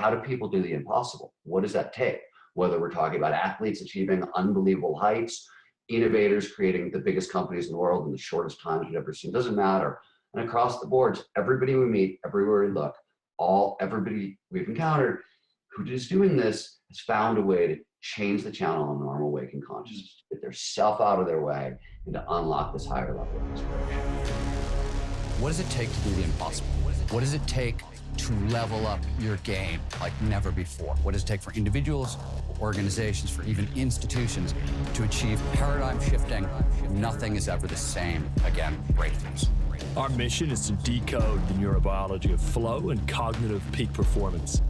how do people do the impossible? What does that take? Whether we're talking about athletes achieving unbelievable heights, innovators creating the biggest companies in the world in the shortest times we've ever seen, doesn't matter. And across the boards, everybody we meet, everywhere we look, everybody we've encountered who is doing this has found a way to change the channel on normal waking consciousness, to get their self out of their way and to unlock this higher level of inspiration. What does it take to do the impossible? What does it take to level up your game like never before? What does it take for individuals, for organizations, for even institutions to achieve paradigm shifting? Nothing is ever the same again, breakthroughs. Our mission is to decode the neurobiology of flow and cognitive peak performance.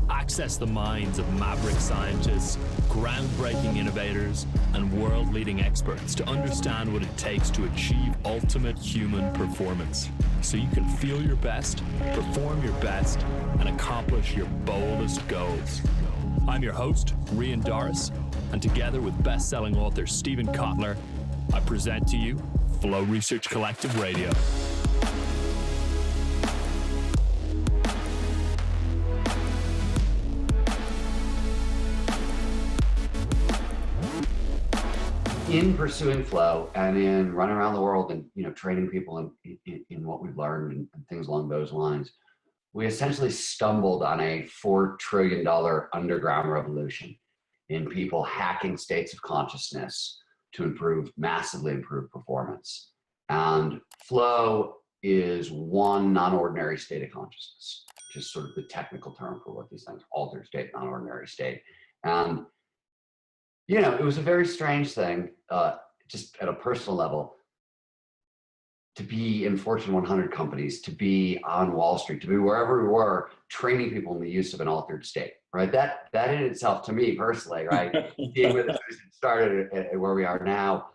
Access the minds of maverick scientists, groundbreaking innovators, and world-leading experts to understand what it takes to achieve ultimate human performance, so you can feel your best, perform your best, and accomplish your boldest goals. I'm your host, Rian Doris, and together with best-selling author Stephen Kotler, I present to you Flow Research Collective Radio. In pursuing flow and in running around the world and training people in what we've learned and things along those lines, we essentially stumbled on a $4 trillion underground revolution in people hacking states of consciousness to massively improve performance. And flow is one non-ordinary state of consciousness, which is sort of the technical term for what these things, altered state, non-ordinary state. And it was a very strange thing, just at a personal level, to be in Fortune 100 companies, to be on Wall Street, to be wherever we were, training people in the use of an altered state, right? That in itself, to me personally, right, being where this started and where we are now,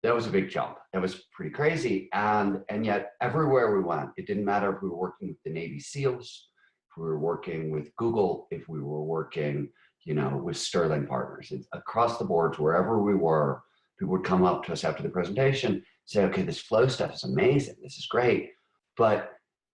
that was a big jump. That was pretty crazy. And yet everywhere we went, it didn't matter if we were working with the Navy SEALs, if we were working with Google, if we were working with Sterling Partners. Across the boards, wherever we were, people would come up to us after the presentation, say, okay, this flow stuff is amazing. This is great. But,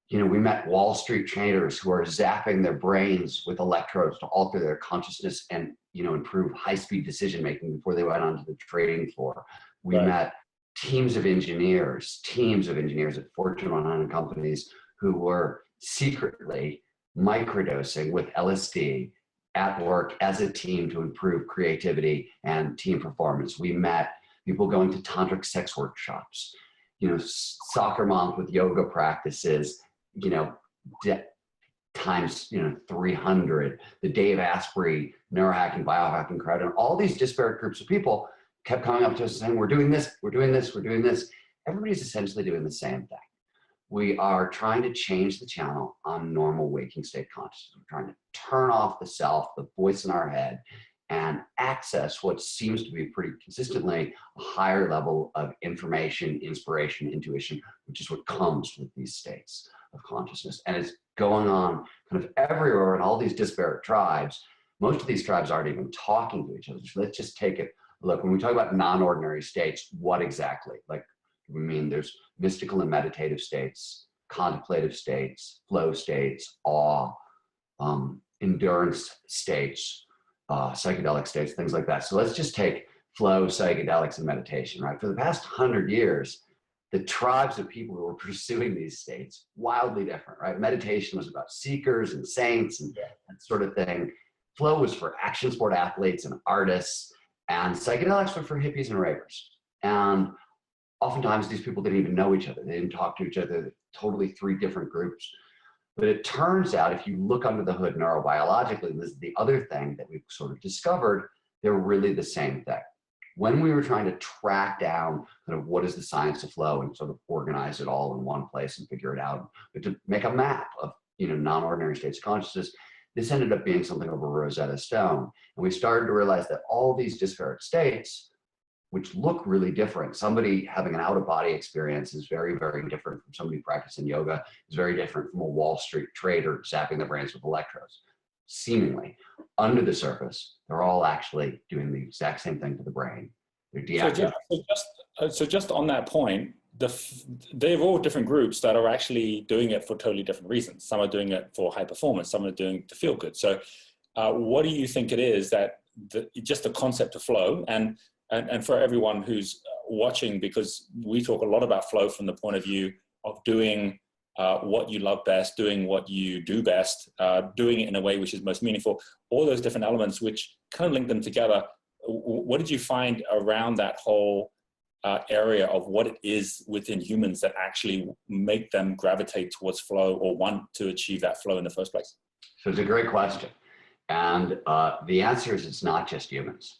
we met Wall Street traders who are zapping their brains with electrodes to alter their consciousness and, improve high-speed decision-making before they went onto the trading floor. We met teams of engineers at Fortune 100 companies who were secretly microdosing with LSD at work as a team to improve creativity and team performance. We met people going to tantric sex workshops, soccer moms with yoga practices, times 300, the Dave Asprey neurohacking, biohacking crowd, and all these disparate groups of people kept coming up to us saying, we're doing this, we're doing this, we're doing this. Everybody's essentially doing the same thing. We are trying to change the channel on normal waking state consciousness. We're trying to turn off the self, the voice in our head, and access what seems to be pretty consistently a higher level of information, inspiration, intuition, which is what comes with these states of consciousness. And it's going on kind of everywhere in all these disparate tribes. Most of these tribes aren't even talking to each other. So let's just take it. Look, when we talk about non-ordinary states, what exactly? Like, we mean there's mystical and meditative states, contemplative states, flow states, awe, endurance states, psychedelic states, things like that. So let's just take flow, psychedelics, and meditation, right? For the past 100 years, the tribes of people who were pursuing these states, wildly different, right? Meditation was about seekers and saints and that sort of thing. Flow was for action sport athletes and artists, and psychedelics were for hippies and ravers. And oftentimes these people didn't even know each other. They didn't talk to each other. They're totally three different groups. But it turns out, if you look under the hood neurobiologically, this is the other thing that we've sort of discovered, they're really the same thing. When we were trying to track down kind of what is the science of flow and sort of organize it all in one place and figure it out, but to make a map of non-ordinary states of consciousness, this ended up being something of a Rosetta Stone. And we started to realize that all these disparate states, which look really different. Somebody having an out-of-body experience is very, very different from somebody practicing yoga, is very different from a Wall Street trader zapping their brains with electrodes. Seemingly, under the surface, they're all actually doing the exact same thing to the brain. They're deactivating. So just on that point, they're all different groups that are actually doing it for totally different reasons. Some are doing it for high performance, some are doing it to feel good. So what do you think it is that just the concept of flow, and for everyone who's watching, because we talk a lot about flow from the point of view of doing what you love best, doing what you do best, doing it in a way which is most meaningful, all those different elements which kind of link them together. What did you find around that whole area of what it is within humans that actually make them gravitate towards flow or want to achieve that flow in the first place? So it's a great question. And the answer is it's not just humans.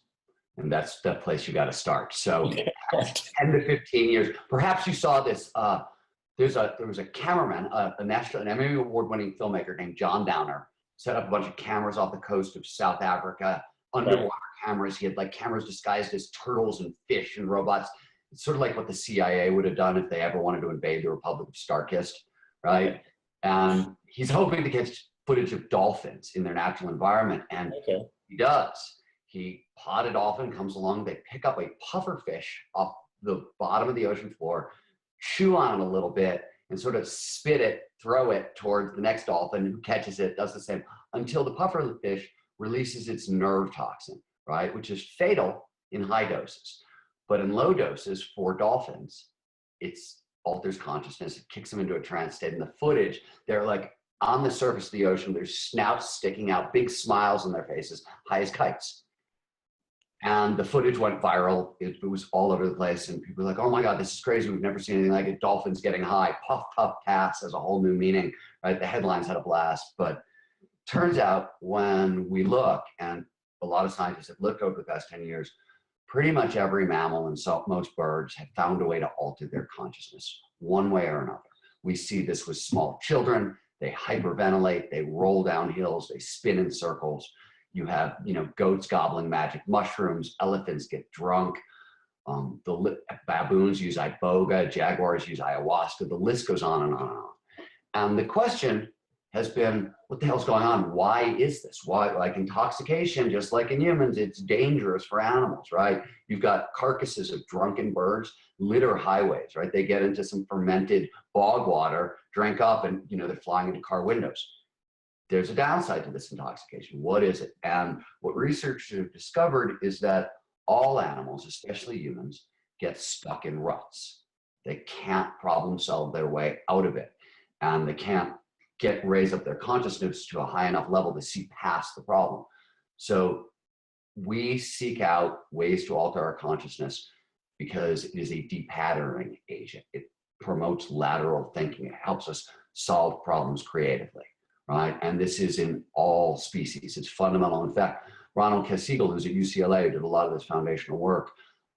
And that's the place you got to start. So 10 to 15 years, perhaps you saw this. There was a cameraman, an Emmy Award-winning filmmaker named John Downer, set up a bunch of cameras off the coast of South Africa, underwater cameras. He had like cameras disguised as turtles and fish and robots. It's sort of like what the CIA would have done if they ever wanted to invade the Republic of Starkist, right? And he's hoping to get footage of dolphins in their natural environment, and he does. He pot a dolphin, comes along, they pick up a puffer fish off the bottom of the ocean floor, chew on it a little bit, and sort of spit it, throw it towards the next dolphin who catches it, does the same, until the puffer fish releases its nerve toxin, right? Which is fatal in high doses. But in low doses for dolphins, it alters consciousness, it kicks them into a trance state. And the footage, they're like on the surface of the ocean, their snouts sticking out, big smiles on their faces, high as kites. And the footage went viral. It was all over the place. And people were like, oh my God, this is crazy. We've never seen anything like it. Dolphins getting high, puff, puff, pass has a whole new meaning, right? The headlines had a blast. But turns out when we look, and a lot of scientists have looked over the past 10 years, pretty much every mammal and most birds have found a way to alter their consciousness one way or another. We see this with small children. They hyperventilate, they roll down hills, they spin in circles. You have, goats gobbling magic mushrooms, elephants get drunk, baboons use iboga, jaguars use ayahuasca, the list goes on and on and on. And the question has been, what the hell's going on? Why is this? Why, like intoxication, just like in humans, it's dangerous for animals, right? You've got carcasses of drunken birds litter highways, right? They get into some fermented bog water, drink up, and they're flying into car windows. There's a downside to this intoxication. What is it? And what researchers have discovered is that all animals, especially humans, get stuck in ruts. They can't problem solve their way out of it. And they can't raise up their consciousness to a high enough level to see past the problem. So we seek out ways to alter our consciousness because it is a depatterning agent. It promotes lateral thinking. It helps us solve problems creatively, right? And this is in all species. It's fundamental. In fact, Ronald Kessiegel, who's at UCLA, who did a lot of this foundational work,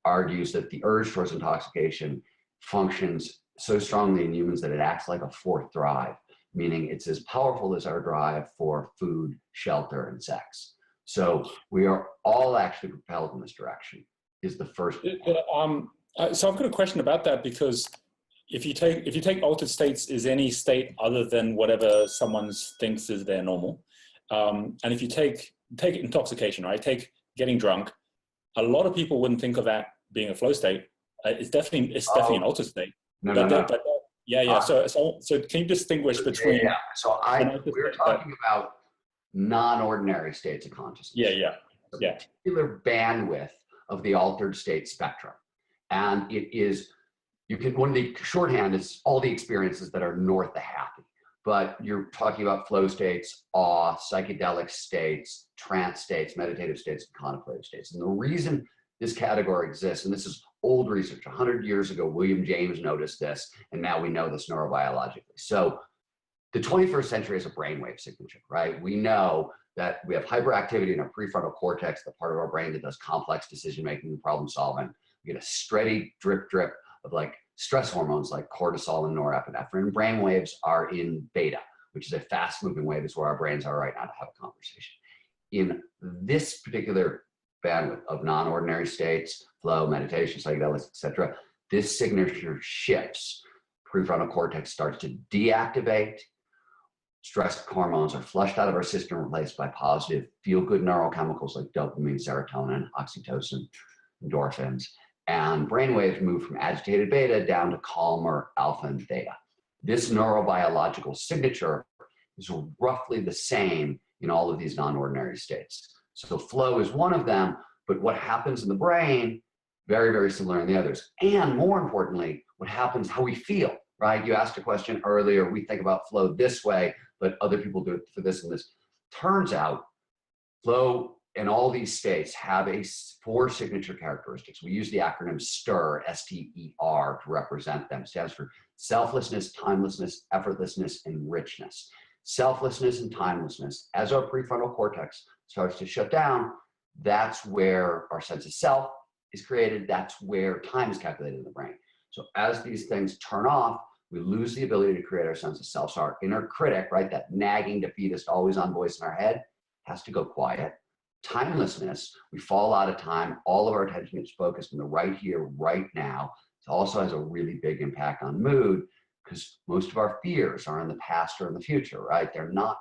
argues that the urge towards intoxication functions so strongly in humans that it acts like a fourth drive, meaning it's as powerful as our drive for food, shelter, and sex. So we are all actually propelled in this direction, is the first. So I've got a question about that, because if you take altered states as any state other than whatever someone thinks is their normal, and if you take intoxication, right, take getting drunk, a lot of people wouldn't think of that being a flow state. It's definitely an altered state. No. So can you distinguish between? Yeah. So we're talking about non-ordinary states of consciousness. Yeah. Particular bandwidth of the altered state spectrum, and it is one of the shorthand is all the experiences that are north of happy. But you're talking about flow states, awe, psychedelic states, trance states, meditative states, and contemplative states. And the reason this category exists, and this is old research, 100 years ago, William James noticed this, and now we know this neurobiologically. So the 21st century is a brainwave signature, right? We know that we have hyperactivity in our prefrontal cortex, the part of our brain that does complex decision-making and problem solving. We get a steady drip of like stress hormones like cortisol and norepinephrine. Brain waves are in beta, which is a fast-moving wave. Is where our brains are right now to have a conversation. In this particular bandwidth of non-ordinary states, flow, meditation, psychedelics, etc., this signature shifts. Prefrontal cortex starts to deactivate. Stress hormones are flushed out of our system, replaced by positive, feel-good neurochemicals like dopamine, serotonin, oxytocin, endorphins. and brainwaves move from agitated beta down to calmer alpha and theta. This neurobiological signature is roughly the same in all of these non-ordinary states. So flow is one of them, but what happens in the brain, very, very similar in the others. And more importantly, what happens, how we feel, right? You asked a question earlier, we think about flow this way, but other people do it for this and this. Turns out flow in all these states have 4 signature characteristics. We use the acronym STER, S-T-E-R, to represent them. It stands for selflessness, timelessness, effortlessness, and richness. Selflessness and timelessness, as our prefrontal cortex starts to shut down, that's where our sense of self is created. That's where time is calculated in the brain. So as these things turn off, we lose the ability to create our sense of self. So our inner critic, right, that nagging, defeatist, always on voice in our head, has to go quiet. Timelessness, we fall out of time. All of our attention is focused on the right here, right now. It also has a really big impact on mood, because most of our fears are in the past or in the future, right? They're not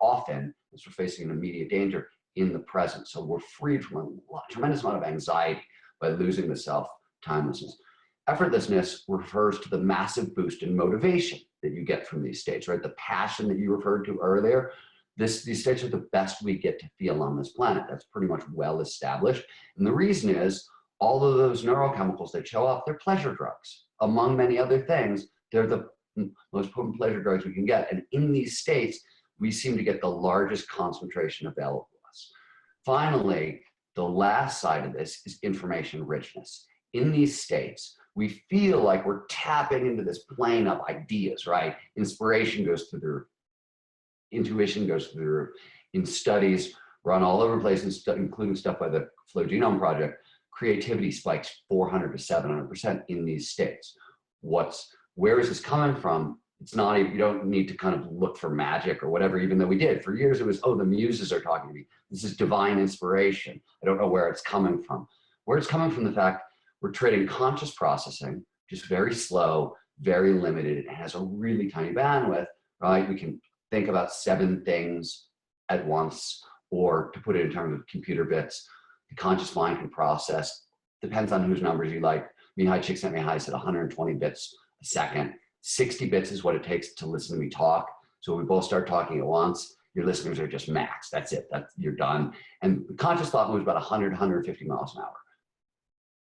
often, as we're facing an immediate danger, in the present. So we're freed from a tremendous amount of anxiety by losing the self, timelessness. Effortlessness refers to the massive boost in motivation that you get from these states, right? The passion that you referred to earlier, these states are the best we get to feel on this planet. That's pretty much well established. And the reason is all of those neurochemicals that show up, they're pleasure drugs. Among many other things, they're the most potent pleasure drugs we can get. And in these states, we seem to get the largest concentration available to us. Finally, the last side of this is information richness. In these states, we feel like we're tapping into this plane of ideas, right? Inspiration goes through the roof. Intuition goes through the roof. In studies run all over the place, including stuff by the Flow Genome Project, creativity spikes 400 to 700% in these states. Where is this coming from? It's not, you don't need to kind of look for magic or whatever, even though we did. For years it was, oh, the muses are talking to me. This is divine inspiration. I don't know where it's coming from. Where it's coming from, the fact we're trading conscious processing, just very slow, very limited. It has a really tiny bandwidth, right? We can think about 7 things at once, or to put it in terms of computer bits, the conscious mind can process, depends on whose numbers you like. Mihai Csikszentmihalyi said 120 bits a second. 60 bits is what it takes to listen to me talk. So we both start talking at once, your listeners are just max. That's it. You're done. And conscious thought moves about 100, 150 miles an hour.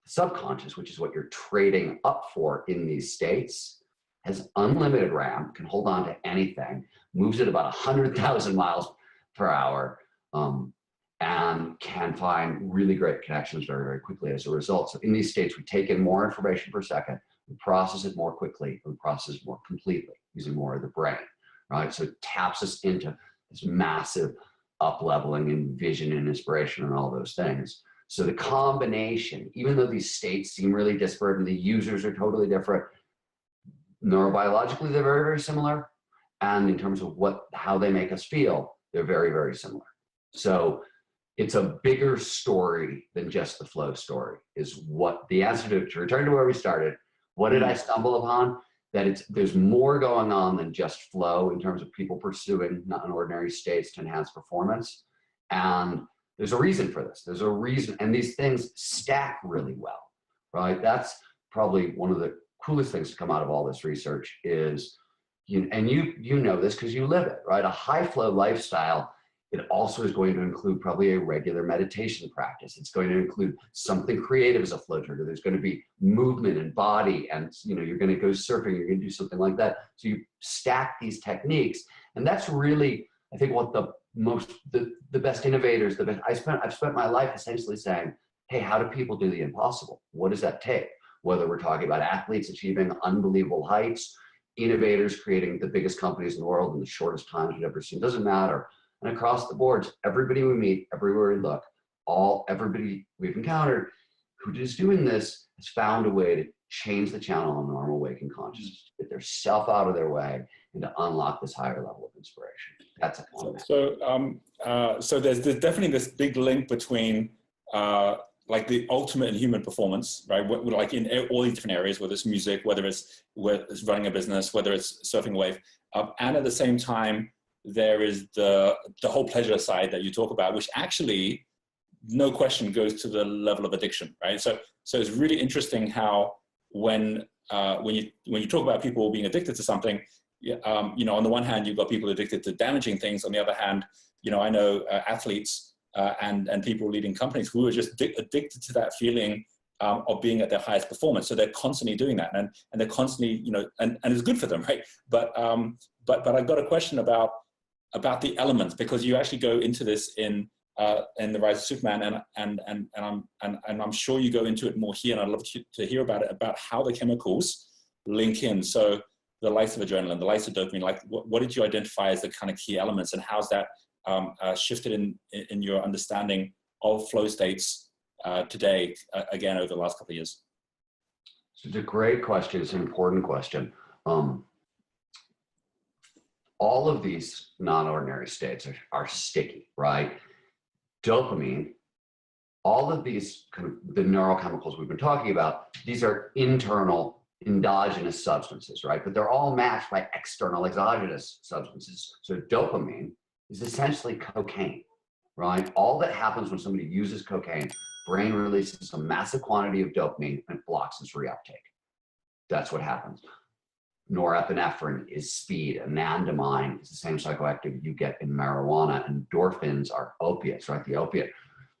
Subconscious, which is what you're trading up for in these states, has unlimited RAM, can hold on to anything, moves at about 100,000 miles per hour, and can find really great connections very, very quickly as a result. So in these states, we take in more information per second, we process it more quickly, we process it more completely using more of the brain, right? So it taps us into this massive up-leveling and vision and inspiration and all those things. So the combination, even though these states seem really disparate and the users are totally different, neurobiologically, they're very, very similar. And in terms of how they make us feel, they're very, very similar. So it's a bigger story than just the flow story, is what the answer to return to where we started. What did I stumble upon? That there's more going on than just flow in terms of people pursuing non-ordinary states to enhance performance. And there's a reason for this. There's a reason, and these things stack really well, right? That's probably one of the coolest things to come out of all this research is, you know this because you live it, right? A high flow lifestyle, it also is going to include probably a regular meditation practice. It's going to include something creative as a flow trigger. There's going to be movement and body, and you're going to go surfing, you're going to do something like that. So you stack these techniques, and that's really, I think, what the best innovators, I've spent my life essentially saying, hey, how do people do the impossible? What does that take? Whether we're talking about athletes achieving unbelievable heights, innovators creating the biggest companies in the world in the shortest times we've ever seen, doesn't matter. And across the boards, everybody we meet, everywhere we look, everybody we've encountered who is doing this has found a way to change the channel on normal waking consciousness, get their self out of their way, and to unlock this higher level of inspiration. That's a common. So there's definitely this big link between like the ultimate in human performance, right? Like in all these different areas, whether it's music, whether it's running a business, whether it's surfing a wave, and at the same time, there is the whole pleasure side that you talk about, which actually no question goes to the level of addiction, right? So it's really interesting how when you talk about people being addicted to something, on the one hand, you've got people addicted to damaging things. On the other hand, I know athletes and people leading companies who are just addicted to that feeling of being at their highest performance. So they're constantly doing that, and they're constantly, and it's good for them, right? But I've got a question about the elements, because you actually go into this in The Rise of Superman, and I'm sure you go into it more here, and I'd love to hear about it, about how the chemicals link in. So the likes of adrenaline, the likes of dopamine, like what did you identify as the kind of key elements, and how's that shifted in your understanding of flow states today, again, over the last couple of years? So it's a great question. It's an important question. All of these non-ordinary states are sticky, right? Dopamine, all of these kind of the neurochemicals we've been talking about, these are internal endogenous substances, right? But they're all matched by external exogenous substances. So dopamine is essentially cocaine, right? All that happens when somebody uses cocaine, brain releases a massive quantity of dopamine and blocks its reuptake. That's what happens. Norepinephrine is speed. Anandamide is the same psychoactive you get in marijuana. Endorphins are opiates, right? The opiate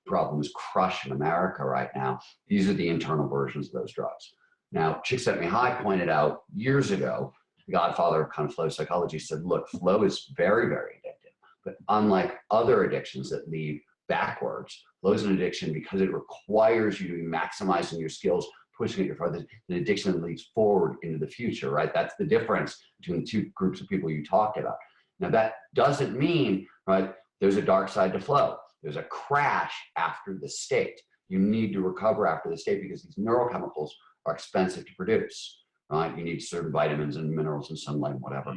problem is crushed in America right now. These are the internal versions of those drugs. Now, Csikszentmihalyi pointed out years ago, the godfather of kind of flow psychology, said, look, flow is very, very addictive. But unlike other addictions that lead backwards, flow is an addiction because it requires you to be maximizing your skills, pushing it your farther, an addiction that leads forward into the future, right? That's the difference between the two groups of people you talked about. Now, that doesn't mean, right, there's a dark side to flow. There's a crash after the state. You need to recover after the state because these neurochemicals are expensive to produce, right? You need certain vitamins and minerals and sunlight and whatever.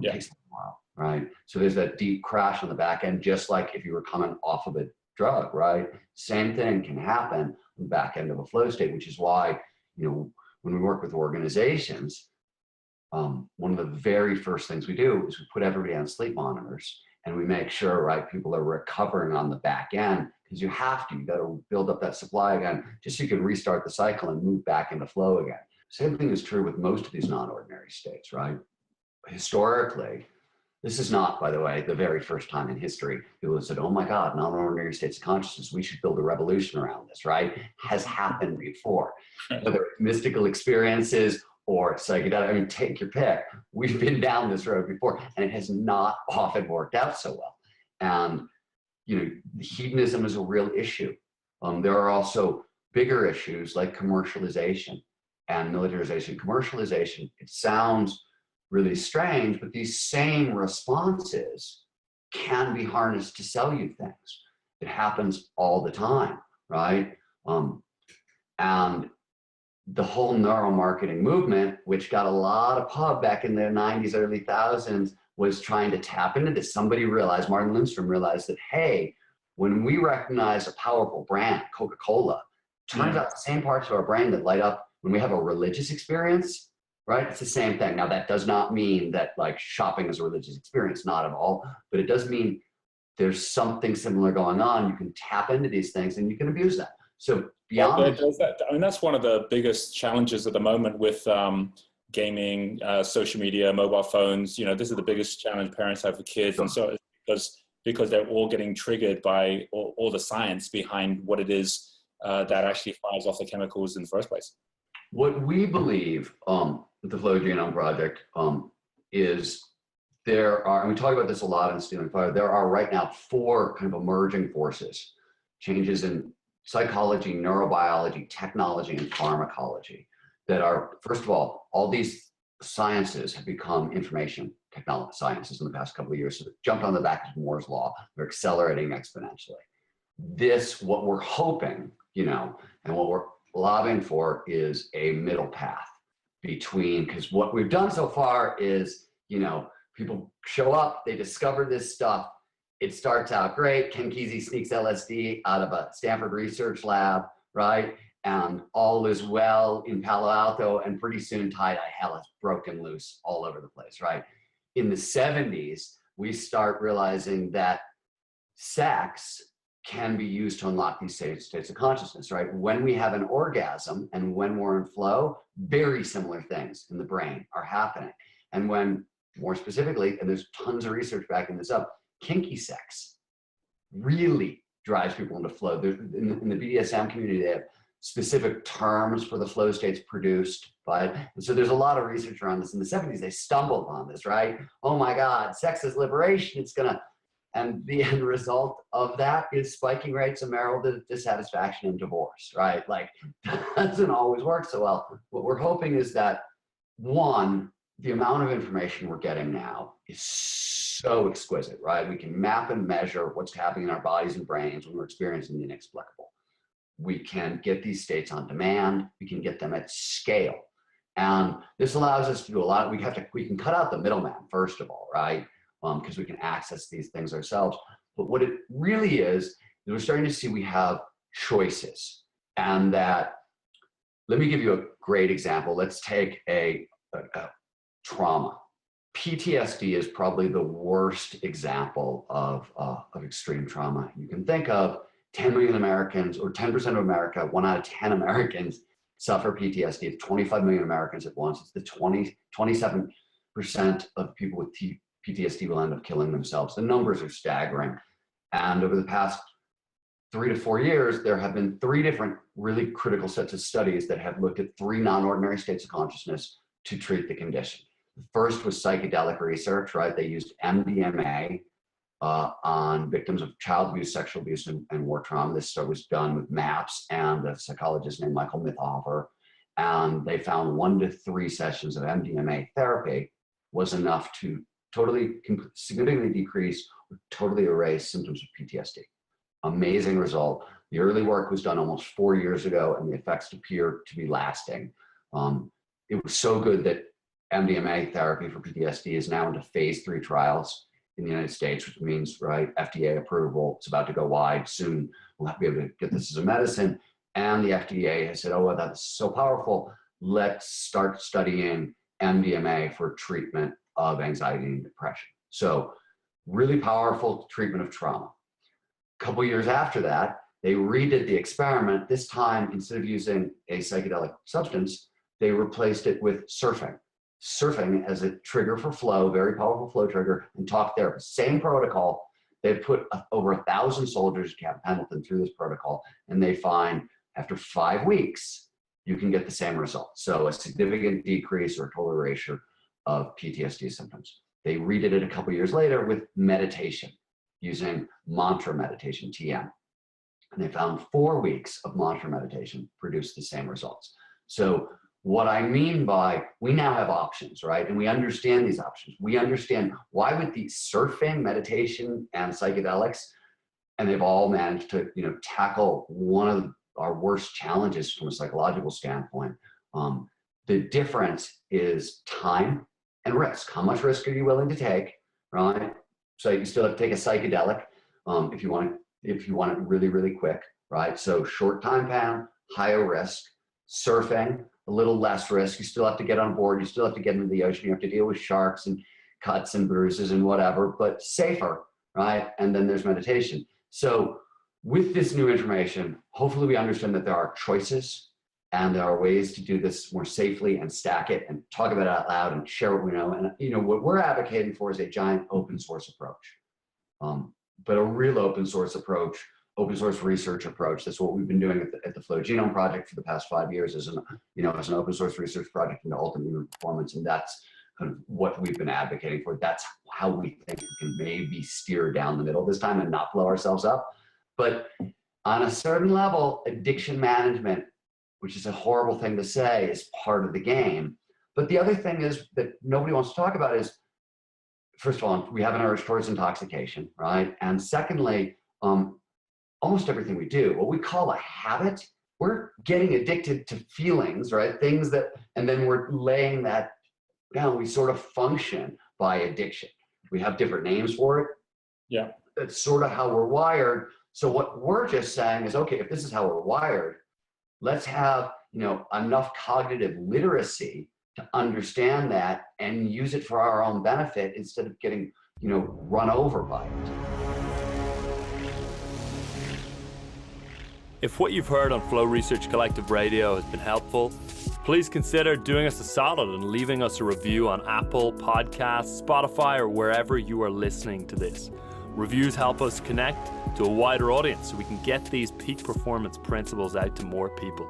It takes a while, right? So there's that deep crash on the back end, just like if you were coming off of a drug, right? Same thing can happen on the back end of a flow state, which is why, when we work with organizations, one of the very first things we do is we put everybody on sleep monitors, and we make sure, right, people are recovering on the back end, because you got to build up that supply again, just so you can restart the cycle and move back into flow again. Same thing is true with most of these non-ordinary states, right? Historically, this is not, by the way, the very first time in history people have said, oh my God, non-ordinary states of consciousness, we should build a revolution around this, right? Has happened before. Whether it's mystical experiences or psychedelic, take your pick. We've been down this road before, and it has not often worked out so well. And, hedonism is a real issue. There are also bigger issues like commercialization and militarization. Commercialization, it sounds really strange, but these same responses can be harnessed to sell you things. It happens all the time, right? And the whole neuromarketing movement, which got a lot of pub back in the 90s, early thousands, was trying to tap into this. Somebody realized, Martin Lindstrom realized that, hey, when we recognize a powerful brand, Coca-Cola, turns out the same parts of our brain that light up when we have a religious experience, right? It's the same thing. Now, that does not mean that like shopping is a religious experience, not at all, but it does mean there's something similar going on. You can tap into these things and you can abuse that. So beyond that's one of the biggest challenges at the moment with gaming, social media, mobile phones. This is the biggest challenge parents have for kids. And so because they're all getting triggered by all the science behind what it is that actually fires off the chemicals in the first place. What we believe with the Flow Genome Project is there are, and we talk about this a lot in Stealing Fire, there are right now 4 kind of emerging forces, changes in psychology, neurobiology, technology, and pharmacology that are, first of all these sciences have become information technology sciences in the past couple of years. So they've jumped on the back of Moore's Law. They're accelerating exponentially. What we're hoping, and what we're lobbying for is a middle path between, because what we've done so far is, people show up, they discover this stuff. It starts out great. Ken Kesey sneaks LSD out of a Stanford research lab, right? And all is well in Palo Alto, and pretty soon tie-dye hell is broken loose all over the place, right? In the 70s, we start realizing that sex can be used to unlock these states of consciousness, right? When we have an orgasm and when we're in flow, very similar things in the brain are happening. And when, more specifically, and there's tons of research backing this up, kinky sex really drives people into flow. In the BDSM community, they have specific terms for the flow states produced by it. And so there's a lot of research around this. In the 70s, they stumbled on this, right? Oh my God, sex is liberation. It's gonna, and the end result of that is spiking rates of marital dissatisfaction and divorce, right? Like, doesn't always work so well. What we're hoping is that, one, the amount of information we're getting now is so exquisite, right? We can map and measure what's happening in our bodies and brains when we're experiencing the inexplicable. We can get these states on demand. We can get them at scale. And this allows us to do a lot. We can cut out the middleman, first of all, right? Because we can access these things ourselves. But what it really is we're starting to see we have choices. And that, let me give you a great example. Let's take a trauma. PTSD is probably the worst example of extreme trauma. You can think of 10 million Americans, or 10% of America, 1 out of 10 Americans suffer PTSD. It's 25 million Americans at once. It's the 27% of people with PTSD will end up killing themselves. The numbers are staggering. And over the past 3 to 4 years, there have been 3 different really critical sets of studies that have looked at 3 non-ordinary states of consciousness to treat the condition. The first was psychedelic research, right? They used MDMA on victims of child abuse, sexual abuse, and war trauma. This was done with MAPS and a psychologist named Michael Mithoefer. And they found 1 to 3 sessions of MDMA therapy was enough to significantly decrease or totally erase symptoms of PTSD. Amazing result. The early work was done almost 4 years ago, and the effects appear to be lasting. It was so good that MDMA therapy for PTSD is now into phase 3 trials in the United States, which means, right, FDA approval. It's about to go wide soon. We'll have to be able to get this as a medicine. And the FDA has said, oh, well, that's so powerful. Let's start studying MDMA for treatment of anxiety and depression. So really powerful treatment of trauma. A couple years after that, they redid the experiment. This time, instead of using a psychedelic substance, they replaced it with surfing. Surfing as a trigger for flow, very powerful flow trigger, and talk therapy. Same protocol. They've put over 1,000 soldiers at Camp Pendleton through this protocol, and they find after 5 weeks, you can get the same result. So a significant decrease or total erasure of PTSD symptoms. They redid it a couple years later with meditation, using mantra meditation, TM. And they found 4 weeks of mantra meditation produced the same results. So what I mean by, we now have options, right? And we understand these options. We understand why would the surfing, meditation, and psychedelics, and they've all managed to, tackle one of our worst challenges from a psychological standpoint. The difference is time and risk. How much risk are you willing to take, right? So you still have to take a psychedelic if you want it really, really quick, right? So short time span, higher risk. Surfing, a little less risk. You still have to get on board. You still have to get into the ocean. You have to deal with sharks and cuts and bruises and whatever, but safer, right? And then there's meditation. So with this new information, hopefully we understand that there are choices and there are ways to do this more safely and stack it and talk about it out loud and share what we know. And what we're advocating for is a giant open source approach, but a real open source approach, open source research approach. That's what we've been doing at the Flow Genome Project for the past 5 years as an open source research project into ultimate human performance. And that's kind of what we've been advocating for. That's how we think we can maybe steer down the middle this time and not blow ourselves up. But on a certain level, addiction management, which is a horrible thing to say, is part of the game. But the other thing is that nobody wants to talk about is, first of all, we have an urge towards intoxication, right? And secondly, almost everything we do, what we call a habit, we're getting addicted to feelings, right? Things that, and then we're laying that down. We sort of function by addiction. We have different names for it. Yeah. That's sort of how we're wired. So what we're just saying is, okay, if this is how we're wired, let's have, enough cognitive literacy to understand that and use it for our own benefit instead of getting, run over by it. If what you've heard on Flow Research Collective Radio has been helpful, please consider doing us a solid and leaving us a review on Apple Podcasts, Spotify, or wherever you are listening to this. Reviews help us connect to a wider audience so we can get these peak performance principles out to more people.